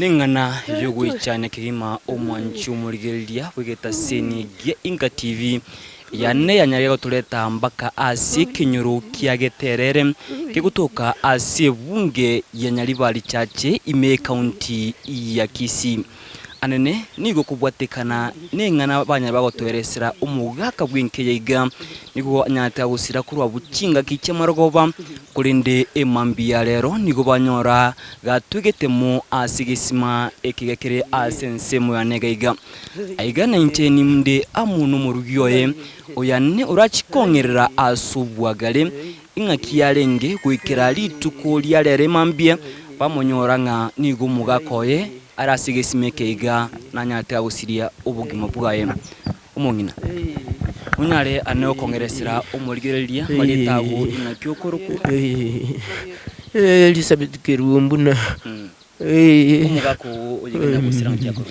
ningana yogwichane kigima omwanchu murigeria wigeta seni gia Inka TV yane yanyarega tuleta mbaka asi kinyuru kiageterere kigutoka asi bunge yanyaribali chache ime county ya Kisii anene nigo kubwatekana ningana banya bagotweresera umugaka bw'inkeyega nigo nyata gusira kurwa bucinga kichamarogoba kurinde emambia rero nigo banyora gatwegetemo asigisima ekigekere asensemo yanegaiga aiga 19 mde amuno murugyoye oyanne urachikongerera asubwagale ingakiyarenge kwikira lituko lyarere mambia bamonyoranga nigo mugakoye arasigesime keiga nanyata gusiria ubugima bwaye umongina unyare aneo kongeresera umurigereria maletago inakyokoroku Elizabeth Kerumbuna umugako ugenda gusira nkyakoro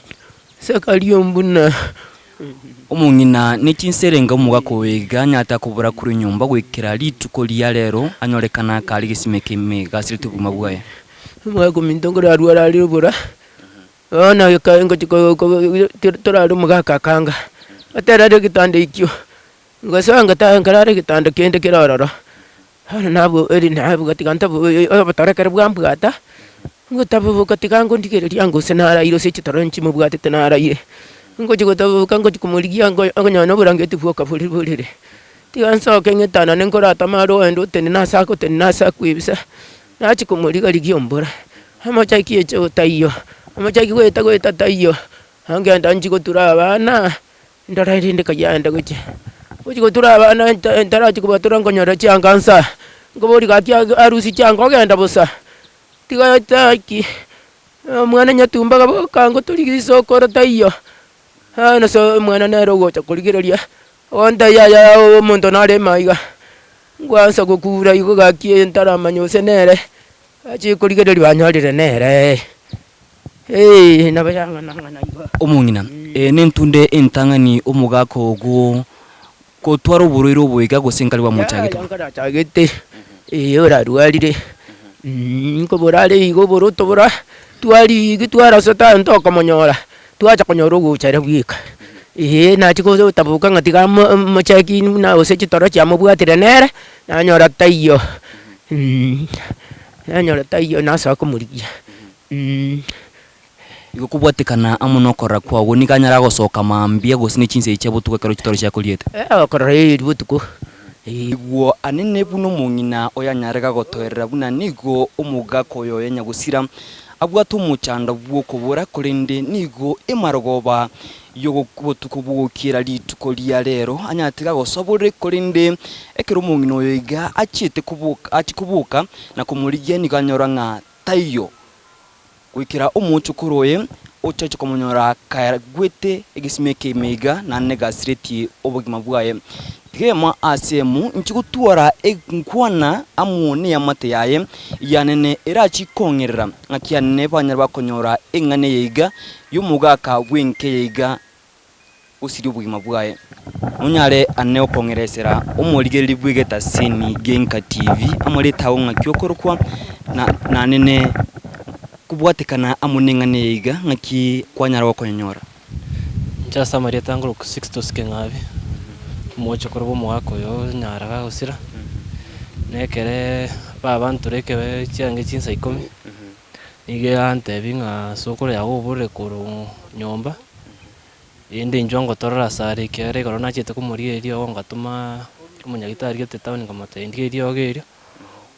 Sakaliombuna umongina nikinserenga umugako wega nyata kubura kuri nyumba gwikira lituko lya rero anyorekana kali gisime kime gasiritu bugima bwaye mwako mindongora arwara alibura ona kaengo tiko toraro mugaka kanga aterare gitande ikyo ngasanga tangarare gitande kende kirarara hana nabo eri nabo gatiganta abatara bwambwata ngotabo katikango ndikereria ngo senara iro se chitaronchi mubwate tenara ye ngo chigotabo kango chikumurigia ngo nyana burangeti bwoka bulire tiganso kengetana nenkora tamaro endo tenina sako ibisa nachi kumuriga ligiombora amachaiki echo tayo amachaiki gweta tayo angenda njiko turabana ndararinde kayanda gute uchiko turabana ndarachi kubatura ngonyora cyangansa ngobori gaki arusi cyango genda busa tigataki mwana nyatumba gabokango tuligisokora tayo hana so mwana nero gocha kuligireria onda ya omuntu nare maiga ngwansa gukura yugo gaki ndaramanyose nere achi kuligireria banyorire nere nabayanga nangana iba omungina nentunde entangani omugako go ko twaro buriro bwiga gusingari wa muchagete ngara chagete ora ruarire ko borare igo boroto bora twari gitwara sota ntoko monyora twacha konyoro guchare bwika na chiko tabuka ngatiga muchaki na osechi toro cha mubwatire nere nanyora tayo nasa kumurigia igo kubwatekana amunokora kwago nikanyara gosoka mambia gosine chinse iche butuko kero chitoro cya kuliete akora butuko igwo anene buno mungina oyanyarega gotwerera buna nigo umugako yoyenya gusira abwatu muchanda bwoko bora kurinde nigo emarogoba yogo kubutuko bwokira lituko lya rero anyatega gosobore kurinde ekero mungino yoiga achite kubuka na kumurigia niganyoranga tayo kwikira umuchukuroye ochacho komonyora kagwete egisimeke mega na negasreti obugima bwaye gema asemu nchigutuara enkwana amune yamate yaye yanene erachi kongerera ngakiane banyar bakonyora engane yiga yumugaka gwenke yiga usiri obugima bwaye munyare aneo kongeresera umurigeri bwigeta seni Inka TV amuretaho ngakyokorokwa na nene kubwatekana amunengane yiga ngaki kwanyara wakonyora chasa maria tangro 6 to skengavi mocho korbo mwako yo nyara usira nekere babantu reke cyange cinsa 10 nige ante binga sokore yawo bure kuru nyomba inde njongo torora sare kere korona chete kumuri erio ngatuma umunyagitari gete town ngamate ndike erio gerio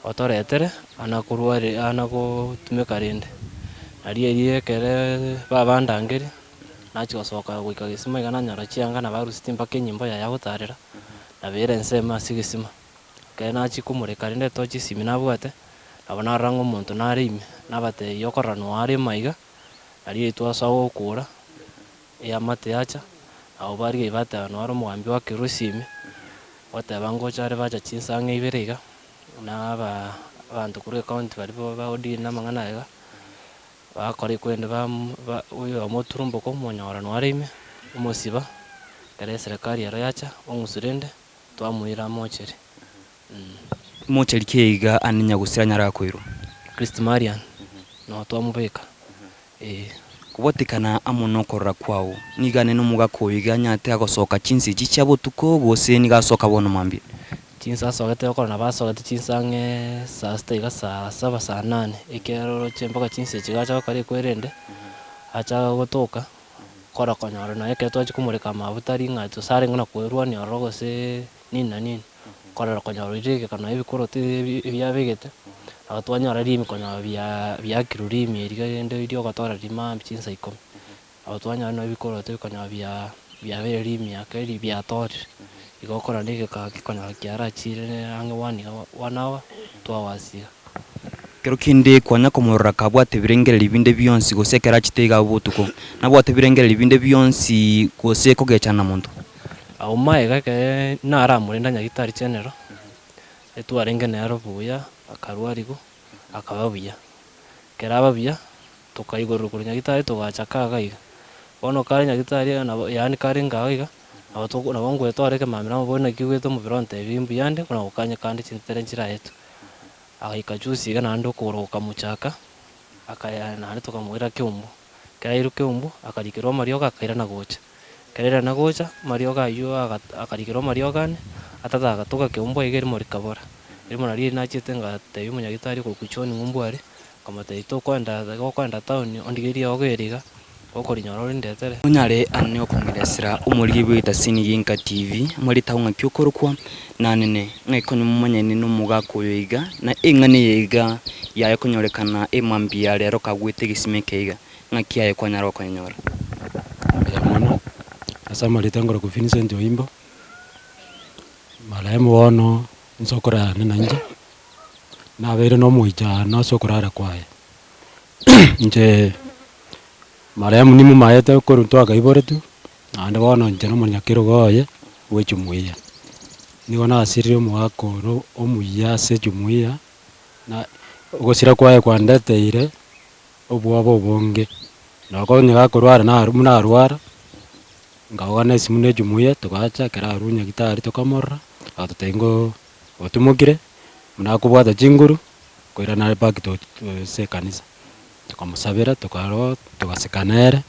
otoretere anakuruare anakutumeka rende ariye kere babandangeri nachi gosoka gwika gisima igana nyara chianga na barusi mpaka nyimbo ya yagutarira na bere nsema sigisima kere nachi kumureka rende tochi simina bwate abana rango umuntu narime nabate yokorano ari maiga ariye twasawo kura ya mate yacha abo bari ibata no aro mugambi wa kirusimi wata bango chare bacha chinsange iberiga na abantu kuri account bari ba odi na mangana ega bakore kwende uyo amoturumbo ko monyora no arime umusiba kare serikali yarayacha omusurende twamuira mocheri mocheri keiga aninya gusira nyara kwiro Christ Marian no twamubeka kubotikana amono korra kwao nigane no mugakoyo iganyate agosoka chinsi chicha botuko gose nigasoka bono mambi chinsa sogete okona basogete chinsange saa sita iga saa 7 saa 8 ikero chembaka chinsi chigacha kare kwerende acha gotoka kora konyoro na yake twachi kumurika mabutari ng'ato sare ngona kwerwa ni orogo se nini na nini kora konyoro irike kana ibikoro byabegete agatwanyara rimi konyoro bya kirurimi irigende irio gatora rima chinsa ikomi agatwanyara no ibikoro konyoro bya rimi akeri bya tori igokora nige konyoro kiara chire ange wanawa twawasiga kero kinde kwanya komorora kabwate birengere libinde byonsi gose kera chitega butuko nabwate birengere libinde byonsi gose kogechana muntu au mae gake nara murenda nyagitari chenero etwarenge nero buya akarwarigo akababuya kerababuya tukaigorura kuri nyagitari tugachaka gaiga bono kare nyagitari na yani kare ngaiga abatuko nabongo etwareke mamira mubona kiweto mu bironte bimbu yande kuna ukanya kandi chintere njira yetu akaika juice gana ndo kuroka muchaka akaya na tukamwira kiumbu kairu kiumbu akarikirwa marioga akaira na gocha kaira na gocha marioga yo akarikirwa marioga ne atata agatoka kiumbu igeri muri kabora irimo nari na chitenga tebi munyagitari ko kuchoni ngumbware kamata ito kwenda town ondigeri ogeriga okori nyorori ndetere unyare anne okongeresera umuri bwita Siniginka TV muri taunga kyokorukwa nanene ngaikonyo mumanyene no mugakoyo iga na ingane yiga yaye konyorekana emambia rero kagwite gisimeke iga ngakiaye kwanyara okonyora ya mono asa marita ngoro ku Vincent Oimbo malaye muono nsokora na nje na bere no muija no sokora kwaye nje malaye munimu mayete ko runto akaiboretu ande bono nje no munyakiro goye wechumuia nigona asirio mwakoro omuya se jumuia na gosira kwaye kwandeteire obwabo bonge nako nyakorwara na rumuna arwara ngawona simune jumuia tukacha kera runya gitari tukamorra atutengo otumukire munakubwata chinguru koira na pakito se kanisa tukamusabira tukaro tukasekanere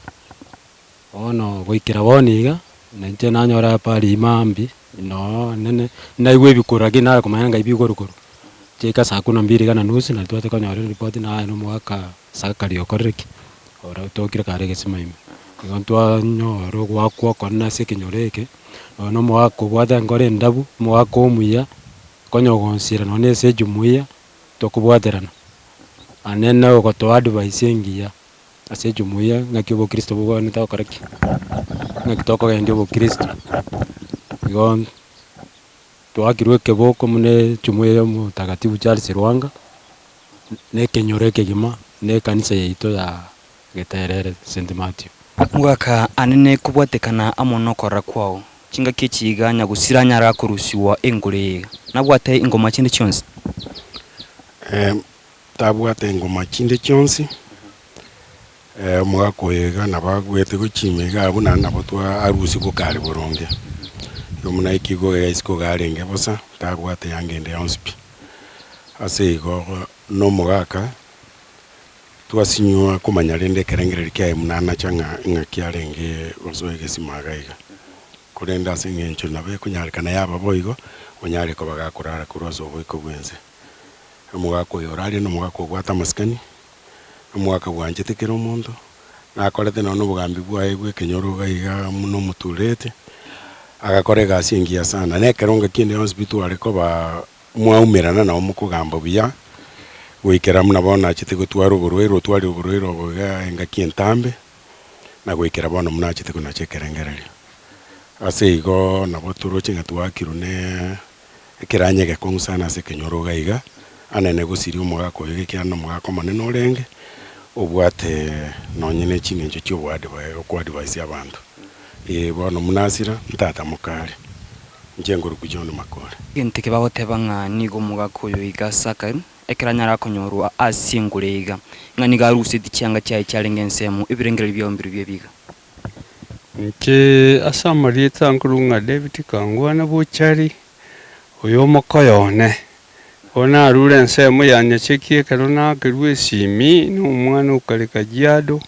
ono goikira boniga nanje nanyora pali imambi no nene naigwe bikuragi na kumanyanga ibigorukuru cheka saa 12 kana nusu na twate kanyora report na no mwaka sakari okoreki ora utokira kare gesimaime ngontwa nyoro gwakwa konna sekinyoreke no mwaka bwata ngore ndabu mwaka omuya konyogonsira no nese jumuia tokubwaterana anene ogoto advice ngiya ase jumuia ngakyo Kristo bwo nitakoreki ngakitoko ndio bo Kristo igon twakirwe keboko mune jumuia mutagatifu Charles Rwanga ne kenyoreke gima ne kanisa yeito ya Geterere St Matthew mwaka anene kubwatekana amono korra kwao chinga kichiga nyagusira nyara kurusiwa engure nabwate ingoma chinde chonsi tabwate ingoma chinde chonsi mwakoyega nabagwete guchimiga abuna nabotwa arusi gukari boronge yomuna ikigo yaisiko garenge bosa tabwate yangende yonspi ase igo no mugaka twasinywa kumanya rende kerengere kyae munana changa ngakiarenge osoege simagaiga kurenda singencho nabe kunyarikana yaba boigo onyare ko bagakurara kurozo boiko gwenze mugako yorari no mugako gwata maskani mwaka bwanje tekero omuntu nakorete no bugambi bwae bwe kenyoro gaiga muno muturete agakorega asingia sana nekeronga kinde hospital ariko ba mwaumirana na omukugamba buya gwikera muna bona chite gutwara uburwero twari uburwero bwa engaki entambe na gwikera bona muna chite kuna chekerengerere ase igo na boturo chinga twakirune ekiranyege konsana se kenyoro gaiga anene gusiri umugako yegekirana mugako manene orenge obwate nonyene chinenjo cyobwade bayo kwa advice y'abantu bono munasira ntata mukare njengoro kujono makore genteke bagoteba nga nigo mugako yo igasaka ekiranyara konyorwa asingureiga ngani garuse dicyanga cyaye cyarengensemo ibirengere byombiri byebiga nke asamari tangurunga David Kangwana buchari oyo mokoyone ona rure nsemo yanya chekie karona kirwe simi no mwana ukaleka jiado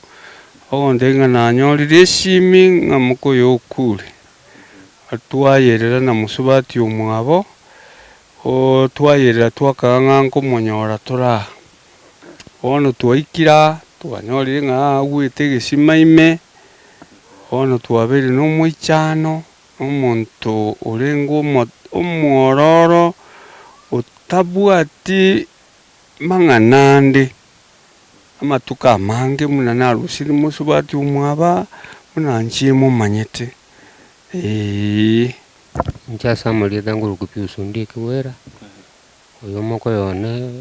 ogonde ng'a nanyorire esimi ng'a mokoyo okure twayerera na musubati omwabo twayerera twakaga ng'a nkomonyora toraa bono twaikira twanyorire ng'a agwete egesima ime bono twabeire na omoichano omonto orenga omwororo otabwati mang'ana ande amatuko amange muna narusire musubati omwaba muna nchie momanyete nchasa marieta nguruku Pius Ndiki wera oyo moko yone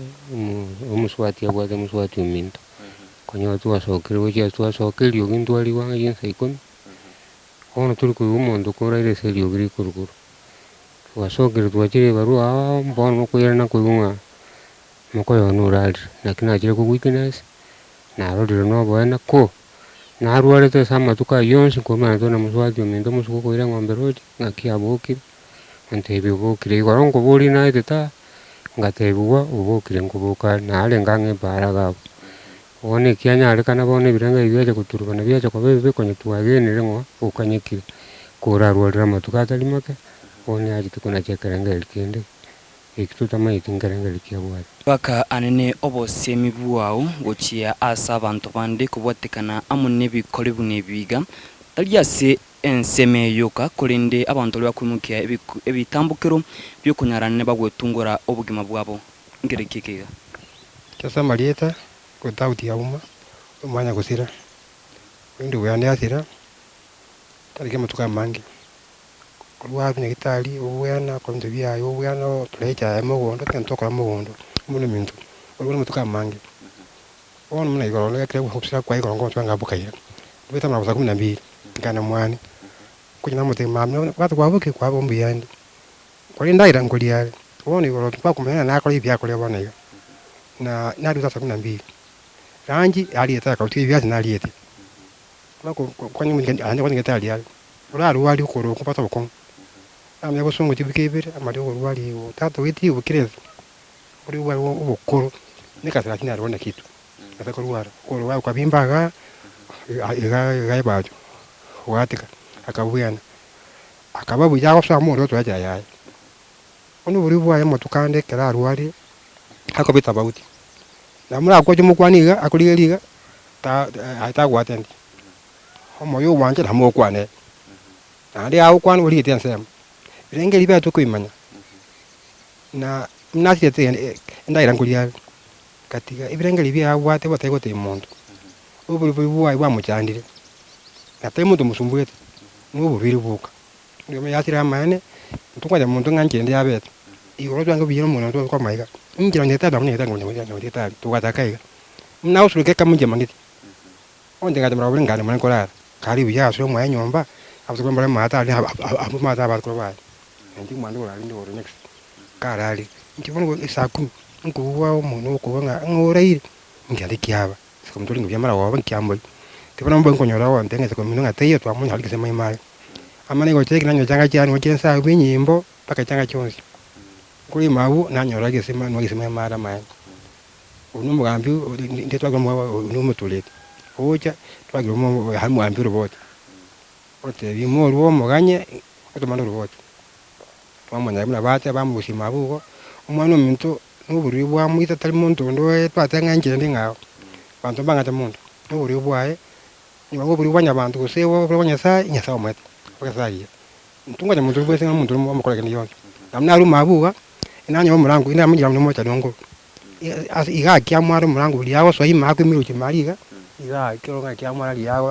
omusubati abwate musubati ominto konyo twasokire gochia twasokire ogintu ali wanga yensa 10 bono turi kuiga omonto koraire seri ogiri kurukuru twasokire twachire barua bono mokoyerana kuiga ng'a moko yone orarire lakini achire kogwitness narorire noboena ko narwarete ase amatuko yonsi komana tona musubati ominto omosuko koira ng'ombe road ng'aki abokire ntebia obokire igoro nkobori naete ta ngatebiwa obokire nkoboka narenga ng'epara gabo bono ekianyarekana bono ebirenge biacha koturukana biacha koba ebibe konya twagenire ng'o okanyekire korarwarire amatuko atari make bono yachete konachia ekerengeri kende eki totamaete nkerengeri kiabwate baka anene obosiemi bwao gochia ase abanto bande kobwatekana amo nebikore buna ebiga tari ase enseme yoka korende abantu bakumukia ebitambukiro byokonyarana bagwetungora obugima bwabo ngerekikiga Chasa marieta kotauti yauma umanya gusira ndi bwande asira tarike matuka mangi kulwa bine gitali ubwana konde byayo ubwana tulecha mugondo tentokora mugondo muno mintu ubwana matuka mangi ono muna igoro lekre hopsira kwa igoro ngo twanga bukaira bita mara 12 ngana mwani kunyina mute mamno watu kwabuke kwa bombi yandi kwali ndaira ngolia ono igoro twakumena nakora ibyakore bona yo na nari 12 rangi aliyeta kauti byazi naliyete bako kwani mwingi anje kwani ngetali yali uraru wali ukoro kupata uko amya bosungu tibikebere amali wali tato witi ubukireza uri wali ubukoro nikasira lakini arona kitu atako ruara koro wao kwabimbaga iga bajo watika akabuyana akababu yago sa mo to aja yayi onu buri bwa yemo tukande kera ruari akobita bauti na mura kwa jumu kwaniga akuligeliga ta atagwatendi homo yo wanje hamo kwane andi au kwan uri tensem irengeli bya tukwimanya na mnasite ndaira ngulia katika ibirengeli bya wate batego muntu uburi bwa iwa muchandire ate muntu musumbuete nubu biri buka ndio yatira amane tukwaje muntu nganje ndi abete igoro twango biyero muntu kwa maiga ingira nyeta da mnyeta ngonyeta tukatakaika mna usuke kamuje mangiti onde ngade mara ngane mwana kola kali biya so mwa nyomba abuko mbale mata ali abu mata ba ko ba ndi mwana ola ndi oro next karali ndibona isaku nguwa umuntu ko nga ngoraire ngale kiaba sikomtoli ngibya mara waba nkyambo tibona mbo nkonyora wa ndenge ko mino ngateyo twamunya ali kisema imali amane go cheki nanyo changa cyane ngo cyensa binyimbo paka changa cyonse kuri mabu nanyora gisema no gisema imali amaye unumugambi ndi twagomwa unumutulete oja twagomwa hamu ambiro bote ote bimo ruo muganye otomando rubote twamanya muna bate bamushima bugo umwana omuntu nuburi bwa mwita tali muntu ndo twatanga ngende ngaho bantu bangata muntu nuburi bwae nibango buri bwanya bantu kusewo buri bwanya sa nyasa omwete bakasagiye ntunganya muntu bwese muntu amukoleka ndiyo namna ru mabuga inanya omurango ina mugira mu mocha ndongo iga kyamwaro murango buri yawo so yima akwimiru kimaliga iga kironga kyamwaro yawo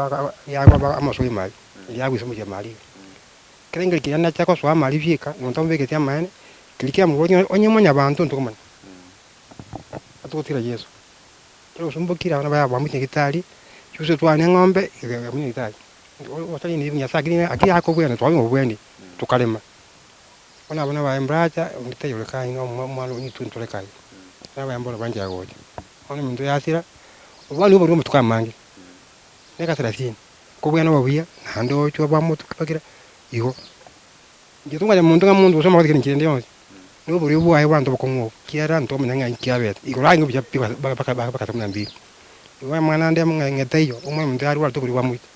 amasoi mali yawo so mujamali kerenge kirana chako so amali fika ntombe ke tyamane kilikia mu onye monya bantu ntukomanya atotira Yesu tro sumbukira na baya bamutinye kitali cyuse twane ngombe yamunye kitali watali ni nyasagiri akiri hako bwene twawe mubwendi tukalema bona ba embracha ngitayole kai no mwana unituntole kai na ba mbona banje yagoje ono muntu yasira ubali ubo tukamange neka 30 ko bwene babuya nando cyo bamutu pakira igo ngitunga muntu ngamuntu usoma kuti ngende yonse no buri bwa ayi bantu bakongo kiara nto menya nkiabet igo rangi bya baka 12 Iwa mwana ndya ngete iyo umwe muntu ari warto kuri wamwita.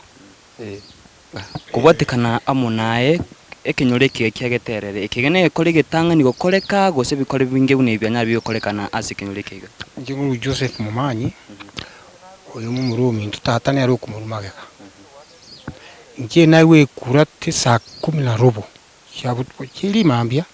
Kubatikana amunaye ekinyore kiageterere ikigene kore gitanga ni gokoreka gose bikore binge bunebya nyabi yokorekana asikinyore kiga. Njinguru Joseph Mumanyi uyu mumurumi tutatane ari ukumurumageka. Nje nawe kurate saa 10:15 cyabutwa kiri mambya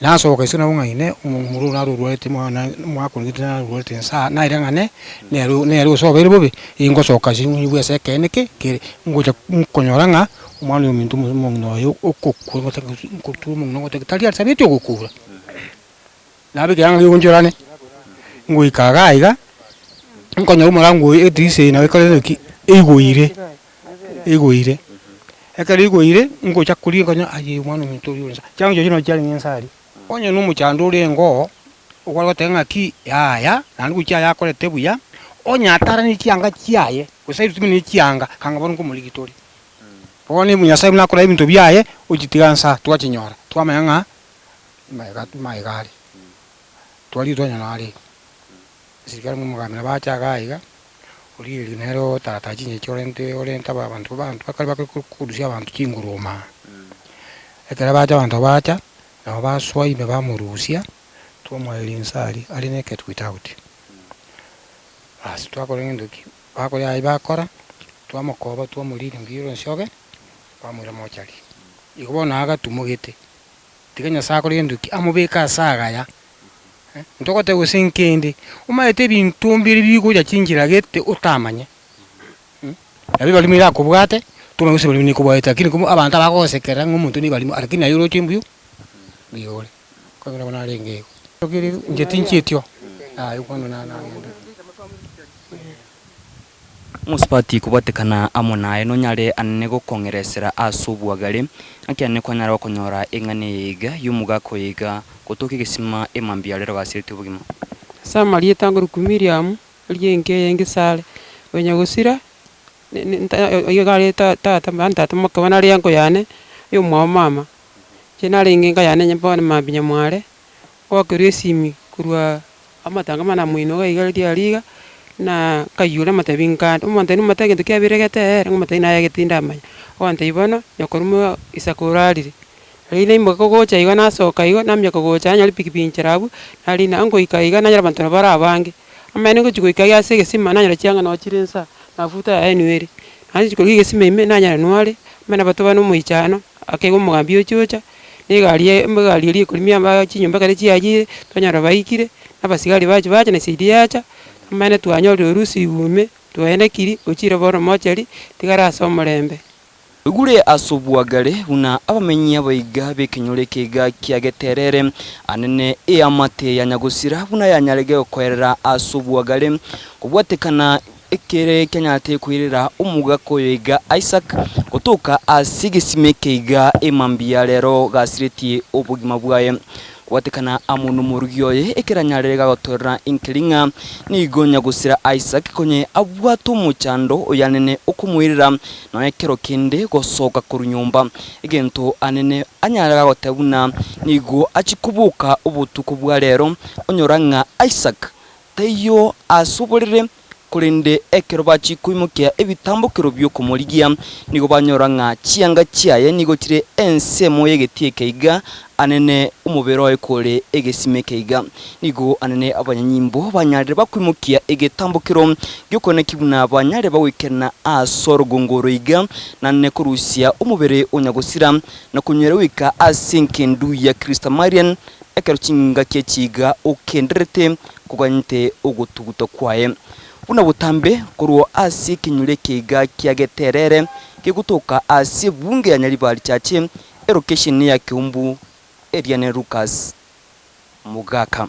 nasohoka isona ungaine umuru narurwete mwana mwakongitana narurwete saa nairangane nero sobere bobe ingosoka sinyiwe sekeneke kire ngoja konyoranga umwana umuntu mungno yo okukura ngotuma ngno ngotakali atsabiti okukura nabe kyanga yonjorane ngoikagaiga nkonya umurango edise nawe kale ki egoire ekali egoire ngoja kuri ngonya ayi umwana umuntu yonza cyangwa cyo cyari nyensari onye numuchando urengo ukwalwa tenga ki yaya nandi kuchya yakole tebuya onya atara ni chianga chiaye kusaidu tumi ni chianga kanga bono kumuligitori pone munyasai mnakora ibintu byaye ugitigansa twachinyora twamayanga maigari twali tonya nali sirikali mu mugamira bacha gaiga uri linero tarataji nye chorente orenta abantu bakali bakudusia abantu chinguruma ekara bacha abantu bacha na baswai me bamurusia twamwelinsali alineke twitauti asi twakora nduki bakora ai bakora twamukoba twamulira ngiro nshoge bamwira mochari ikubona aga tumugite tikanya sakora nduki amubeka sagaya ntokote usinkindi umaete bintu mbiri bikuja chinjira gete utamanye abi bali mira kubwate tume usibali ni kubwate kini kumu abantu abakosekera ngumuntu ni bali arakini ayuro chimbuyo biore kwa ngana banarenge okiri ngetinchityo yukono na muspati kubatikana amunaye no nyare anne gokongeresera asubwagale akiane kwanyara okonyora engane yiga yumugako yiga kutoka gisima emambia lero gasirite bugima Samaria tanguru kumiriam lienge yenge sale wenya gusira iyo gari tata manta tumakabana liango yane yo mama chena linge ngayane nyambona mabinya mware wakiresimi kurwa amatanga mana mwino gaiga liga na kayule matabinka umanteni matagende kyabiregete ngumataina yagetinda manya wante ibona nyakorumo isakurarire rine imoko gocha iga nasoka iga namya kogocha nyali pikipinchirabu nalina ango ikaiga nanyara bantu bara abange amene go chikuika yasege sima nanyara cyanga no chirensa nafuta anywere hanzi chikolige sima ime nanyara nwale mena batoba no muichano akego mugambio chocha nigalie mbagali kulimia ba chinyumba kale chiaji tonyara baikire nabasigali baje na sidi yacha amene twanyore rusi bume tuene kiri uchire boro mochari tigara somulembe Ugure asubwagale una abamenyi abayiga bekinyore kiga kiageterere anene amate ya nyagusira una yanyarege okorera asubwagale kubwatekana ekere kenyate kwirira umugako yiga Isaac kutuka asigisime kiga emambia lero gasiriti obugima bwaye watekana amunu murugyoye ekeranyarega gotorera inkilinga nigonya gusira Isaac konye abwatu muchando oyanene okumwirira no ekero kinde gosoka kurunyumba egento anene anyarega gotebuna nigo achikubuka ubutuku bwa lero onyoranga Isaac teyo asuburire kurinde ekero bachikuimukia ebitambukiro byo kumurigia nigo banyoranga chianga chiaye nigo kire ensemo yegetikeiga anene umubero ekole egesimekeiga nigo anene abanyanyimbo banyarire bakwimukia egetambukiro gyokone kibuna banyare bawikena asorogongoro iga nanne kurusia umubere onyagusira na kunyere wika asinkendu ya Krista Marian ekero chinga kechiga okendrete kuganyite ogutuguto kwaye una butambe kuruo asi kinyure kiga kiageterere kigutuka asi bunge ya nyaribali chache education ya Kiumbu Ediane Lucas Mugaka.